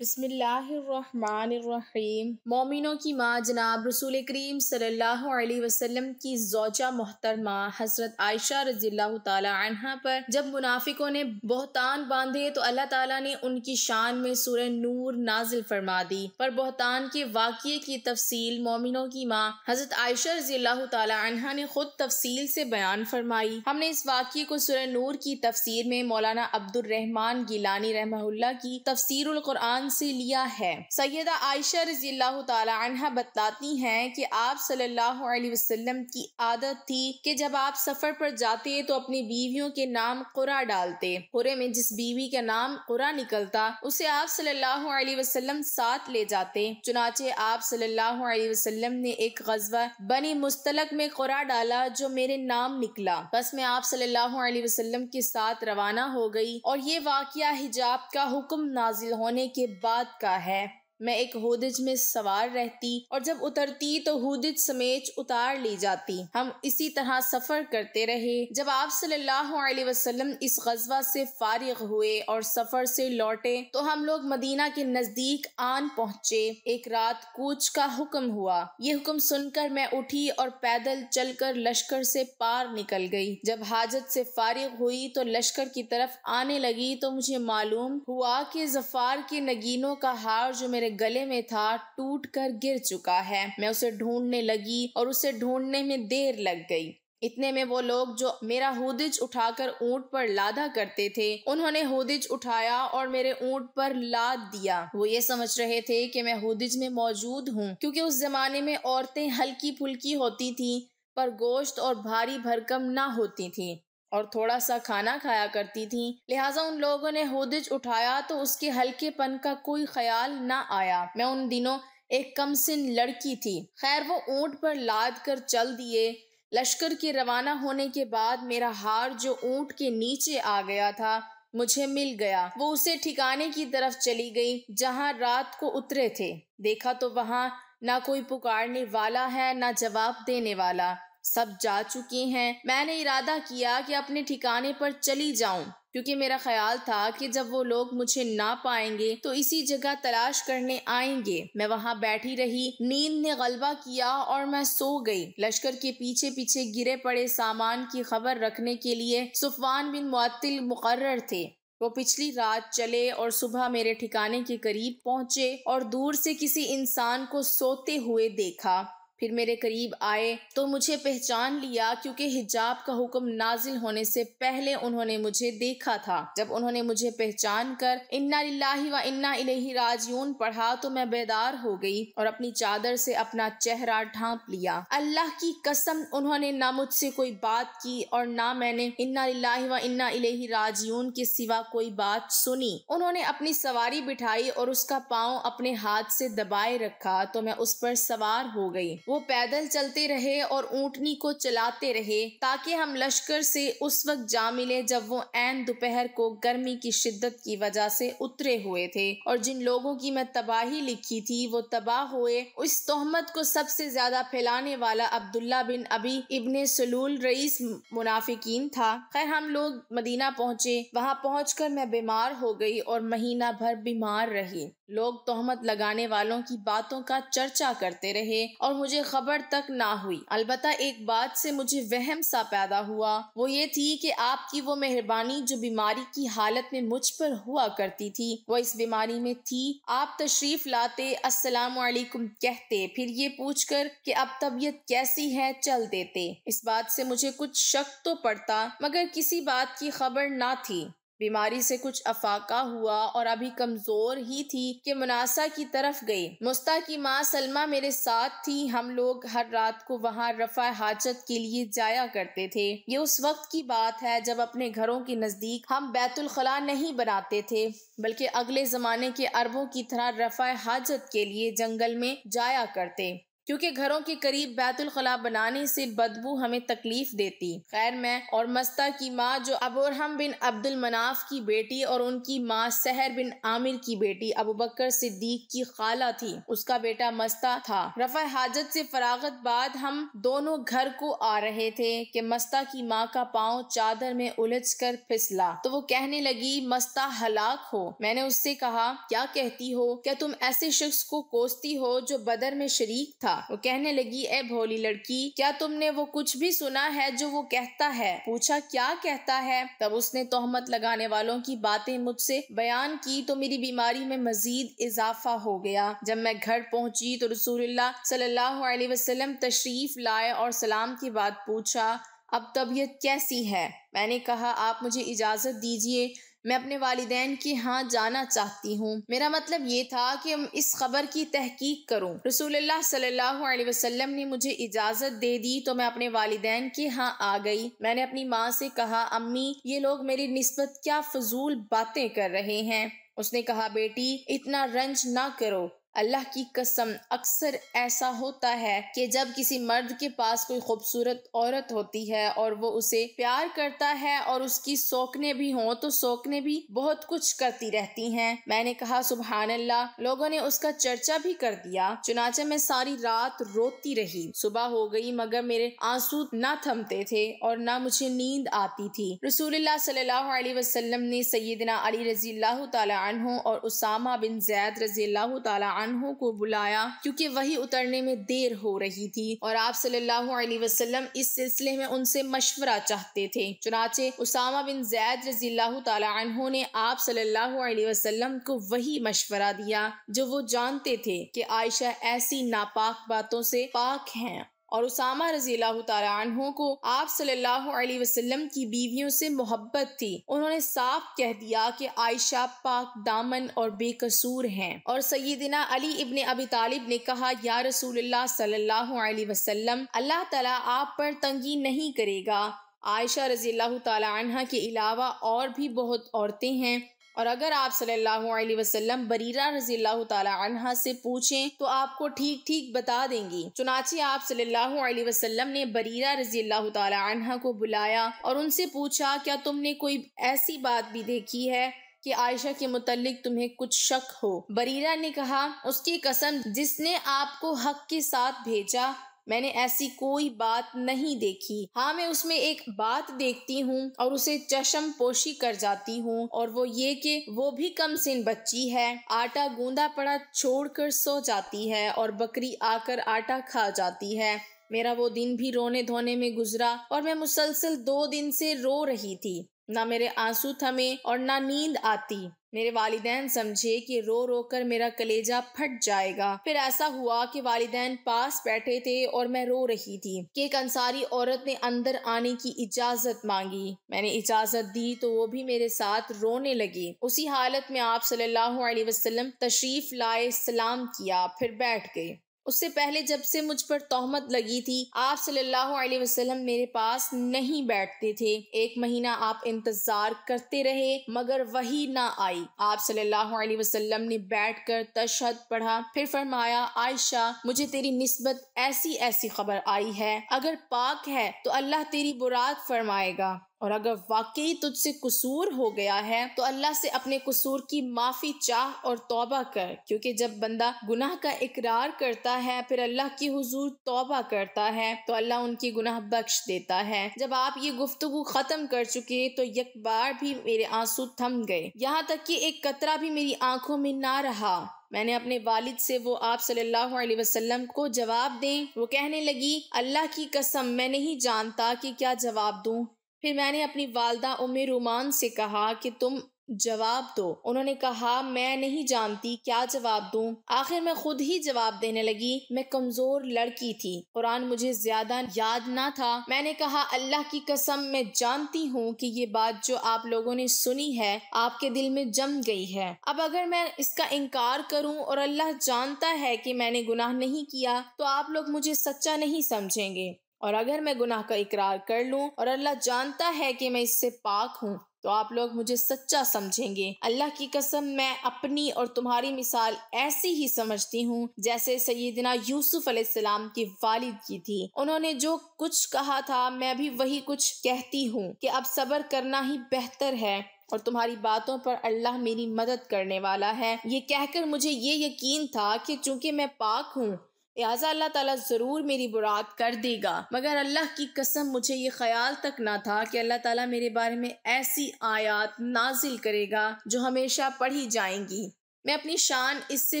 بسم اللہ الرحمن الرحیم۔ مومنوں کی ماں جناب رسول کریم صلی اللہ علیہ وسلم کی زوجہ محترمہ حضرت عائشہ رضی اللہ تعالی عنہا پر جب منافقوں نے بہتان باندھے تو اللہ تعالیٰ نے ان کی شان میں سورہ نور نازل فرما دی۔ پر بہتان کے واقعے کی تفصیل مومنوں کی ماں حضرت عائشہ رضی اللہ تعالی عنہا نے خود تفصیل سے بیان فرمائی۔ ہم نے اس واقعے کو سورہ نور کی تفسیر میں مولانا عبد الرحمن گیلانی رحمہ اللہ کی تفسیر القرآن سے لیا ہے۔ سیدہ عائشہ رضی اللہ تعالی عنہا بتلاتی ہیں کہ آپ صلی اللہ علیہ وسلم کی عادت تھی کہ جب آپ سفر پر جاتے تو اپنی بیویوں کے نام قرہ ڈالتے۔ قرے میں جس بیوی کا نام قرہ نکلتا اسے آپ صلی اللہ علیہ وسلم ساتھ لے جاتے۔ چنانچہ آپ صلی اللہ علیہ وسلم نے ایک غزوہ بنی مستلق میں قرہ ڈالا جو میرے نام نکلا، بس میں آپ صلی اللہ علیہ وسلم کے ساتھ روانہ ہو گئی، اور یہ واقعہ حجاب کا حکم نازل ہونے کے بعد کا ہے۔ میں ایک ہودج میں سوار رہتی اور جب اترتی تو ہودج سمیت اتار لی جاتی۔ ہم اسی طرح سفر کرتے رہے۔ جب آپ صلی اللہ علیہ وسلم اس غزوہ سے فارغ ہوئے اور سفر سے لوٹے تو ہم لوگ مدینہ کے نزدیک آن پہنچے۔ ایک رات کوچ کا حکم ہوا۔ یہ حکم سن کر میں اٹھی اور پیدل چل کر لشکر سے پار نکل گئی۔ جب حاجت سے فارغ ہوئی تو لشکر کی طرف آنے لگی تو مجھے معلوم ہوا کہ ظفار کے نگینوں کا ہار جو میرے گلے میں تھا ٹوٹ کر گر چکا ہے۔ میں اسے ڈھونڈنے لگی اور اسے ڈھونڈنے میں دیر لگ گئی۔ اتنے میں وہ لوگ جو میرا ہودج اٹھا کر اونٹ پر لادا کرتے تھے انہوں نے ہودج اٹھایا اور میرے اونٹ پر لاد دیا۔ وہ یہ سمجھ رہے تھے کہ میں ہودج میں موجود ہوں، کیونکہ اس زمانے میں عورتیں ہلکی پھلکی ہوتی تھیں پر گوشت اور بھاری بھرکم نہ ہوتی تھیں اور تھوڑا سا کھانا کھایا کرتی تھیں، لہٰذا ان لوگوں نے ہودج اٹھایا تو اس کے ہلکے پن کا کوئی خیال نہ آیا۔ میں ان دنوں ایک کم سن لڑکی تھی۔ خیر وہ اونٹ پر لاد کر چل دیے۔ لشکر کے روانہ ہونے کے بعد میرا ہار جو اونٹ کے نیچے آ گیا تھا مجھے مل گیا۔ وہ اسے ٹھکانے کی طرف چلی گئی جہاں رات کو اترے تھے۔ دیکھا تو وہاں نہ کوئی پکارنے والا ہے نہ جواب دینے والا، سب جا چکے ہیں۔ میں نے ارادہ کیا کہ اپنے ٹھکانے پر چلی جاؤں، کیونکہ میرا خیال تھا کہ جب وہ لوگ مجھے نہ پائیں گے تو اسی جگہ تلاش کرنے آئیں گے۔ میں وہاں بیٹھی رہی، نیند نے غلبہ کیا اور میں سو گئی۔ لشکر کے پیچھے پیچھے گرے پڑے سامان کی خبر رکھنے کے لیے صفوان بن معطل مقرر تھے۔ وہ پچھلی رات چلے اور صبح میرے ٹھکانے کے قریب پہنچے اور دور سے کسی انسان کو سوتے ہوئے دیکھا۔ پھر میرے قریب آئے تو مجھے پہچان لیا، کیونکہ حجاب کا حکم نازل ہونے سے پہلے انہوں نے مجھے دیکھا تھا۔ جب انہوں نے مجھے پہچان کر انا للہ و انا الیہ راجعون پڑھا تو میں بیدار ہو گئی اور اپنی چادر سے اپنا چہرہ ڈھانپ لیا۔ اللہ کی قسم انہوں نے نہ مجھ سے کوئی بات کی اور نہ میں نے انا للہ و انا الیہ راجعون کے سوا کوئی بات سنی۔ انہوں نے اپنی سواری بٹھائی اور اس کا پاؤں اپنے ہاتھ سے دبائے رکھا تو میں اس پر سوار ہو گئی۔ وہ پیدل چلتے رہے اور اونٹنی کو چلاتے رہے تاکہ ہم لشکر سے اس وقت جا ملے جب وہ عین دوپہر کو گرمی کی شدت کی وجہ سے اترے ہوئے تھے، اور جن لوگوں کی میں تباہی لکھی تھی وہ تباہ ہوئے۔ اس تہمت کو سب سے زیادہ پھیلانے والا عبداللہ بن ابی ابن سلول رئیس منافقین تھا۔ خیر ہم لوگ مدینہ پہنچے۔ وہاں پہنچ کر میں بیمار ہو گئی اور مہینہ بھر بیمار رہی۔ لوگ تہمت لگانے والوں کی باتوں کا چرچا کرتے رہے اور مجھے خبر تک نہ ہوئی۔ البتہ ایک بات سے مجھے وہم سا پیدا ہوا، وہ یہ تھی کہ آپ کی وہ مہربانی جو بیماری کی حالت میں مجھ پر ہوا کرتی تھی وہ اس بیماری میں تھی۔ آپ تشریف لاتے، السلام علیکم کہتے، پھر یہ پوچھ کر کہ اب طبیعت کیسی ہے چل دیتے۔ اس بات سے مجھے کچھ شک تو پڑتا مگر کسی بات کی خبر نہ تھی۔ بیماری سے کچھ افاقہ ہوا اور ابھی کمزور ہی تھی کہ مناسا کی طرف گئی۔ مستہ کی ماں سلمہ میرے ساتھ تھی۔ ہم لوگ ہر رات کو وہاں رفع حاجت کے لیے جایا کرتے تھے۔ یہ اس وقت کی بات ہے جب اپنے گھروں کے نزدیک ہم بیت الخلاء نہیں بناتے تھے بلکہ اگلے زمانے کے عربوں کی طرح رفع حاجت کے لیے جنگل میں جایا کرتے۔ کیونکہ گھروں کے قریب بیت الخلاء بنانے سے بدبو ہمیں تکلیف دیتی۔ خیر میں اور مستہ کی ماں جو ابورہم بن عبد المناف کی بیٹی اور ان کی ماں سحر بن عامر کی بیٹی ابو بکر صدیق کی خالہ تھی، اس کا بیٹا مستہ تھا۔ رفع حاجت سے فراغت بعد ہم دونوں گھر کو آ رہے تھے کہ مستہ کی ماں کا پاؤں چادر میں الجھ کر پھسلا تو وہ کہنے لگی مستہ ہلاک ہو۔ میں نے اس سے کہا کیا کہتی ہو؟ کیا تم ایسے شخص کو کوستی ہو جو بدر میں شریک تھا؟ وہ کہنے لگی اے بھولی لڑکی، کیا تم نے وہ کچھ بھی سنا ہے جو وہ کہتا ہے؟ پوچھا کیا کہتا ہے؟ تب اس نے تہمت لگانے والوں کی باتیں مجھ سے بیان کی تو میری بیماری میں مزید اضافہ ہو گیا۔ جب میں گھر پہنچی تو رسول اللہ صلی اللہ علیہ وسلم تشریف لائے اور سلام کی بات پوچھا، اب طبیعت کیسی ہے؟ میں نے کہا آپ مجھے اجازت دیجیے، میں اپنے والدین کے ہاں جانا چاہتی ہوں۔ میرا مطلب یہ تھا کہ اس خبر کی تحقیق کروں۔ رسول اللہ صلی اللہ علیہ وسلم نے مجھے اجازت دے دی تو میں اپنے والدین کے ہاں آ گئی۔ میں نے اپنی ماں سے کہا امی یہ لوگ میری نسبت کیا فضول باتیں کر رہے ہیں؟ اس نے کہا بیٹی اتنا رنج نہ کرو، اللہ کی قسم اکثر ایسا ہوتا ہے کہ جب کسی مرد کے پاس کوئی خوبصورت عورت ہوتی ہے اور وہ اسے پیار کرتا ہے اور اس کی سوکنے بھی ہوں تو سوکنے بھی بہت کچھ کرتی رہتی ہیں۔ میں نے کہا سبحان اللہ، لوگوں نے اس کا چرچا بھی کر دیا۔ چنانچہ میں ساری رات روتی رہی۔ صبح ہو گئی مگر میرے آنسو نہ تھمتے تھے اور نہ مجھے نیند آتی تھی۔ رسول اللہ صلی اللہ علیہ وسلم نے سیدنا علی رضی اللہ تعالی عنہ اور اسامہ بن زید رضی اللہ تعالی عنہ کو بلایا کیونکہ وحی اترنے میں دیر ہو رہی تھی اور آپ صلی اللہ علیہ وسلم اس سلسلے میں ان سے مشورہ چاہتے تھے۔ چنانچہ اسامہ بن زید رضی اللہ تعالی عنہ نے آپ صلی اللہ علیہ وسلم کو وہی مشورہ دیا جو وہ جانتے تھے کہ عائشہ ایسی ناپاک باتوں سے پاک ہیں، اور اسامہ رضی اللہ تعالی عنہ کو آپ صلی اللہ علیہ وسلم کی بیویوں سے محبت تھی۔ انہوں نے صاف کہہ دیا کہ عائشہ پاک دامن اور بے قصور ہیں، اور سیدنا علی ابن ابی طالب نے کہا یا رسول اللہ صلی اللہ علیہ وسلم، اللہ تعالیٰ آپ پر تنگی نہیں کرے گا، عائشہ رضی اللہ تعالی عنہ کے علاوہ اور بھی بہت عورتیں ہیں، اور اگر آپ صلی اللہ علیہ وسلم بریرہ رضی اللہ تعالی عنہ سے پوچھیں تو آپ کو ٹھیک ٹھیک بتا دیں گی۔ چنانچہ آپ صلی اللہ علیہ وسلم نے بریرہ رضی اللہ تعالی عنہ کو بلایا اور ان سے پوچھا کیا تم نے کوئی ایسی بات بھی دیکھی ہے کہ عائشہ کے متعلق تمہیں کچھ شک ہو؟ بریرہ نے کہا اس کی قسم جس نے آپ کو حق کے ساتھ بھیجا، میں نے ایسی کوئی بات نہیں دیکھی۔ ہاں میں اس میں ایک بات دیکھتی ہوں اور اسے چشم پوشی کر جاتی ہوں، اور وہ یہ کہ وہ بھی کم سن بچی ہے، آٹا گوندا پڑا چھوڑ کر سو جاتی ہے اور بکری آ کر آٹا کھا جاتی ہے۔ میرا وہ دن بھی رونے دھونے میں گزرا اور میں مسلسل 2 دن سے رو رہی تھی، نہ میرے آنسو تھمے اور نہ نیند آتی۔ میرے والدین سمجھے کہ رو رو کر میرا کلیجہ پھٹ جائے گا۔ پھر ایسا ہوا کہ والدین پاس بیٹھے تھے اور میں رو رہی تھی کہ ایک انصاری عورت نے اندر آنے کی اجازت مانگی۔ میں نے اجازت دی تو وہ بھی میرے ساتھ رونے لگی۔ اسی حالت میں آپ صلی اللہ علیہ وسلم تشریف لائے، سلام کیا، پھر بیٹھ گئے۔ اس سے پہلے جب سے مجھ پر تہمت لگی تھی آپ صلی اللہ علیہ وسلم میرے پاس نہیں بیٹھتے تھے۔ 1 مہینہ آپ انتظار کرتے رہے مگر وحی نہ آئی۔ آپ صلی اللہ علیہ وسلم نے بیٹھ کر تشہد پڑھا، پھر فرمایا عائشہ مجھے تیری نسبت ایسی ایسی خبر آئی ہے، اگر پاک ہے تو اللہ تیری برات فرمائے گا، اور اگر واقعی تجھ سے قصور ہو گیا ہے تو اللہ سے اپنے قصور کی معافی چاہ اور توبہ کر، کیونکہ جب بندہ گناہ کا اقرار کرتا ہے پھر اللہ کی حضور توبہ کرتا ہے تو اللہ ان کی گناہ بخش دیتا ہے۔ جب آپ یہ گفتگو ختم کر چکے تو یک بار بھی میرے آنسو تھم گئے، یہاں تک کہ ایک قطرہ بھی میری آنکھوں میں نہ رہا۔ میں نے اپنے والد سے وہ آپ صلی اللہ علیہ وسلم کو جواب دیں، وہ کہنے لگی اللہ کی قسم میں نہیں جانتا کہ کیا جواب دوں۔ پھر میں نے اپنی والدہ ام رومان سے کہا کہ تم جواب دو۔ انہوں نے کہا میں نہیں جانتی کیا جواب دوں۔ آخر میں خود ہی جواب دینے لگی، میں کمزور لڑکی تھی، قرآن مجھے زیادہ یاد نہ تھا۔ میں نے کہا اللہ کی قسم میں جانتی ہوں کہ یہ بات جو آپ لوگوں نے سنی ہے آپ کے دل میں جم گئی ہے۔ اب اگر میں اس کا انکار کروں اور اللہ جانتا ہے کہ میں نے گناہ نہیں کیا تو آپ لوگ مجھے سچا نہیں سمجھیں گے، اور اگر میں گناہ کا اقرار کر لوں اور اللہ جانتا ہے کہ میں اس سے پاک ہوں تو آپ لوگ مجھے سچا سمجھیں گے۔ اللہ کی قسم میں اپنی اور تمہاری مثال ایسی ہی سمجھتی ہوں جیسے سیدنا یوسف علیہ السلام کے والد کی تھی۔ انہوں نے جو کچھ کہا تھا میں بھی وہی کچھ کہتی ہوں کہ اب صبر کرنا ہی بہتر ہے اور تمہاری باتوں پر اللہ میری مدد کرنے والا ہے۔ یہ کہہ کر مجھے یہ یقین تھا کہ چونکہ میں پاک ہوں لہٰذا اللہ تعالیٰ ضرور میری برات کر دے گا، مگر اللہ کی قسم مجھے یہ خیال تک نہ تھا کہ اللہ تعالیٰ میرے بارے میں ایسی آیات نازل کرے گا جو ہمیشہ پڑھی جائیں گی۔ میں اپنی شان اس سے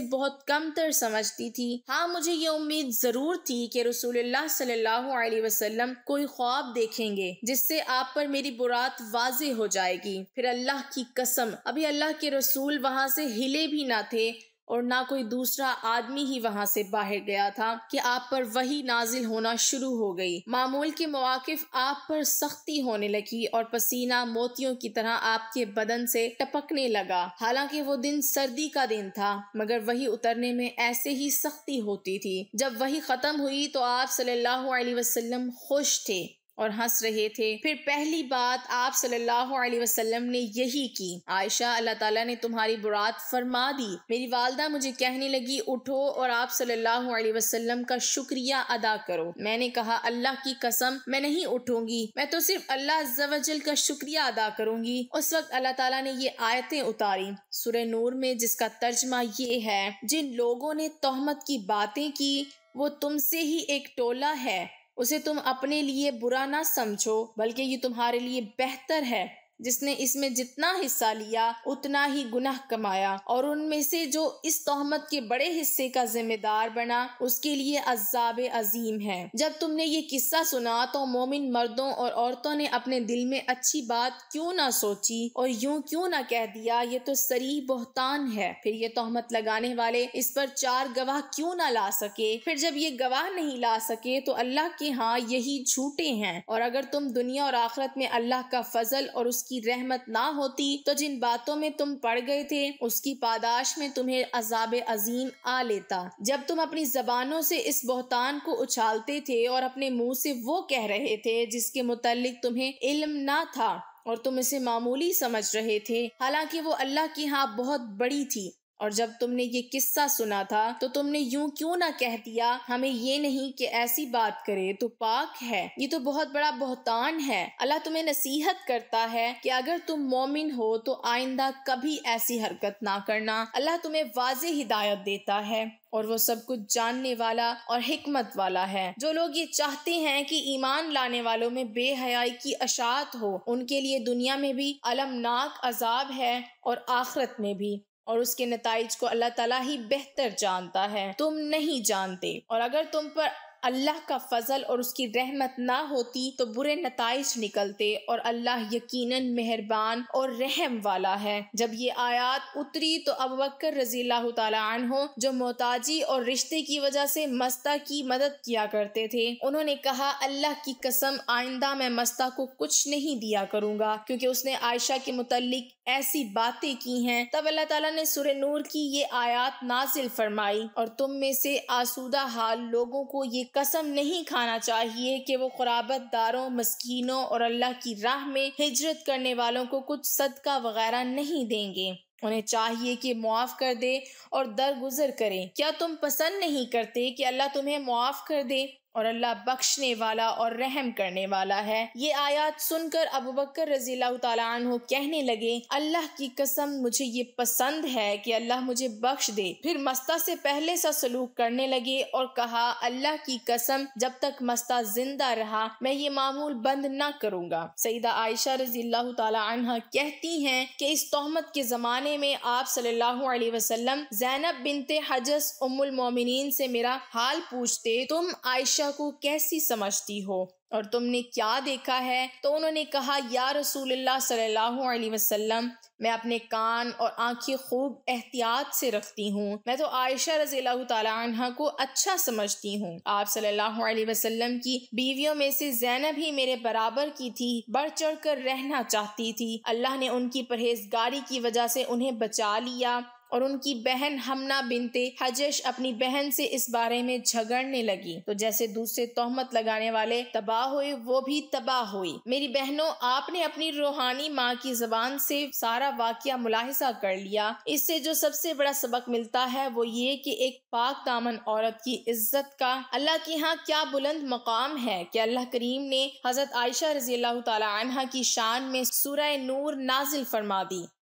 بہت کم تر سمجھتی تھی۔ ہاں مجھے یہ امید ضرور تھی کہ رسول اللہ صلی اللہ علیہ وسلم کوئی خواب دیکھیں گے جس سے آپ پر میری برات واضح ہو جائے گی۔ پھر اللہ کی قسم ابھی اللہ کے رسول وہاں سے ہلے بھی نہ تھے اور نہ کوئی دوسرا آدمی ہی وہاں سے باہر گیا تھا کہ آپ پر وحی نازل ہونا شروع ہو گئی۔ معمول کے مواقف آپ پر سختی ہونے لگی اور پسینہ موتیوں کی طرح آپ کے بدن سے ٹپکنے لگا۔ حالانکہ وہ دن سردی کا دن تھا مگر وحی اترنے میں ایسے ہی سختی ہوتی تھی۔ جب وحی ختم ہوئی تو آپ صلی اللہ علیہ وسلم خوش تھے اور ہنس رہے تھے۔ پھر پہلی بات آپ صلی اللہ علیہ وسلم نے یہی کی، عائشہ اللہ تعالیٰ نے تمہاری برات فرما دی۔ میری والدہ مجھے کہنے لگی اٹھو اور آپ صلی اللہ علیہ وسلم کا شکریہ ادا کرو۔ میں نے کہا اللہ کی قسم میں نہیں اٹھوں گی، میں تو صرف اللہ عز و جل کا شکریہ ادا کروں گی۔ اس وقت اللہ تعالیٰ نے یہ آیتیں اتاری سورہ نور میں جس کا ترجمہ یہ ہے، جن لوگوں نے تہمت کی باتیں کی وہ تم سے ہی ایک ٹولہ ہے، اسے تم اپنے لیے برا نہ سمجھو بلکہ یہ تمہارے لیے بہتر ہے۔ جس نے اس میں جتنا حصہ لیا اتنا ہی گناہ کمایا، اور ان میں سے جو اس تہمت کے بڑے حصے کا ذمہ دار بنا اس کے لیے عذاب عظیم ہے۔ جب تم نے یہ قصہ سنا تو مومن مردوں اور عورتوں نے اپنے دل میں اچھی بات کیوں نہ سوچی اور یوں کیوں نہ کہہ دیا یہ تو صریح بہتان ہے۔ پھر یہ تہمت لگانے والے اس پر 4 گواہ کیوں نہ لا سکے؟ پھر جب یہ گواہ نہیں لا سکے تو اللہ کے ہاں یہی جھوٹے ہیں۔ اور اگر تم دنیا اور آخرت میں اللہ کا فضل اور اس کی رحمت نہ ہوتی تو جن باتوں میں تم پڑ گئے تھے اس کی پاداش میں تمہیں عذاب عظیم آ لیتا۔ جب تم اپنی زبانوں سے اس بہتان کو اچھالتے تھے اور اپنے منہ سے وہ کہہ رہے تھے جس کے متعلق تمہیں علم نہ تھا اور تم اسے معمولی سمجھ رہے تھے حالانکہ وہ اللہ کی ہاں بہت بڑی تھی، اور جب تم نے یہ قصہ سنا تھا تو تم نے یوں کیوں نہ کہہ دیا ہمیں یہ نہیں کہ ایسی بات کرے تو پاک ہے، یہ تو بہت بڑا بہتان ہے۔ اللہ تمہیں نصیحت کرتا ہے کہ اگر تم مومن ہو تو آئندہ کبھی ایسی حرکت نہ کرنا۔ اللہ تمہیں واضح ہدایت دیتا ہے اور وہ سب کچھ جاننے والا اور حکمت والا ہے۔ جو لوگ یہ چاہتے ہیں کہ ایمان لانے والوں میں بے حیائی کی اشاعت ہو ان کے لیے دنیا میں بھی المناک عذاب ہے اور آخرت میں بھی، اور اس کے نتائج کو اللہ تعالیٰ ہی بہتر جانتا ہے، تم نہیں جانتے۔ اور اگر تم پر اللہ کا فضل اور اس کی رحمت نہ ہوتی تو برے نتائج نکلتے، اور اللہ یقیناً مہربان اور رحم والا ہے۔ جب یہ آیات اتری تو ابوبکر رضی اللہ تعالیٰ عنہ جو محتاجی اور رشتے کی وجہ سے مستہ کی مدد کیا کرتے تھے انہوں نے کہا اللہ کی قسم آئندہ میں مستہ کو کچھ نہیں دیا کروں گا کیونکہ اس نے عائشہ کے متعلق ایسی باتیں کی ہیں۔ تب اللہ تعالیٰ نے سورہ نور کی یہ آیات نازل فرمائی، اور تم میں سے آسودہ حال لوگوں کو یہ قسم نہیں کھانا چاہیے کہ وہ قرابت داروں، مسکینوں اور اللہ کی راہ میں ہجرت کرنے والوں کو کچھ صدقہ وغیرہ نہیں دیں گے۔ انہیں چاہیے کہ معاف کر دے اور درگزر کریں۔ کیا تم پسند نہیں کرتے کہ اللہ تمہیں معاف کر دے؟ اور اللہ بخشنے والا اور رحم کرنے والا ہے۔ یہ آیات سن کر ابوبکر رضی اللہ تعالیٰ عنہ کہنے لگے اللہ کی قسم مجھے یہ پسند ہے کہ اللہ مجھے بخش دے۔ پھر مستہ سے پہلے سا سلوک کرنے لگے اور کہا اللہ کی قسم جب تک مستہ زندہ رہا میں یہ معمول بند نہ کروں گا۔ سیدہ عائشہ رضی اللہ تعالیٰ عنہ کہتی ہیں کہ اس تہمت کے زمانے میں آپ صلی اللہ علیہ وسلم زینب بنت حجس ام المومنین سے میرا حال پوچھتے، تم عائشہ کو کیسی سمجھتی ہو اور تم نے کیا دیکھا ہے؟ تو انہوں نے کہا یا رسول اللہ صلی اللہ علیہ وسلم میں اپنے کان اور آنکھیں خوب احتیاط سے رکھتی ہوں، میں تو عائشہ رضی اللہ تعالی عنہ کو اچھا سمجھتی ہوں۔ آپ صلی اللہ علیہ وسلم کی بیویوں میں سے زینب ہی میرے برابر کی تھی، بڑھ چڑھ کر رہنا چاہتی تھی، اللہ نے ان کی پرہیزگاری کی وجہ سے انہیں بچا لیا اور ان کی بہن حمنا بنت حجش اپنی بہن سے اس بارے میں جھگڑنے لگی، تو جیسے دوسرے تہمت لگانے والے تباہ ہوئے وہ بھی تباہ ہوئی۔ میری بہنوں، آپ نے اپنی روحانی ماں کی زبان سے سارا واقعہ ملاحظہ کر لیا۔ اس سے جو سب سے بڑا سبق ملتا ہے وہ یہ کہ ایک پاک دامن عورت کی عزت کا اللہ کے ہاں کیا بلند مقام ہے کہ اللہ کریم نے حضرت عائشہ رضی اللہ تعالی عنہا کی شان میں سورہ نور نازل فرما دی۔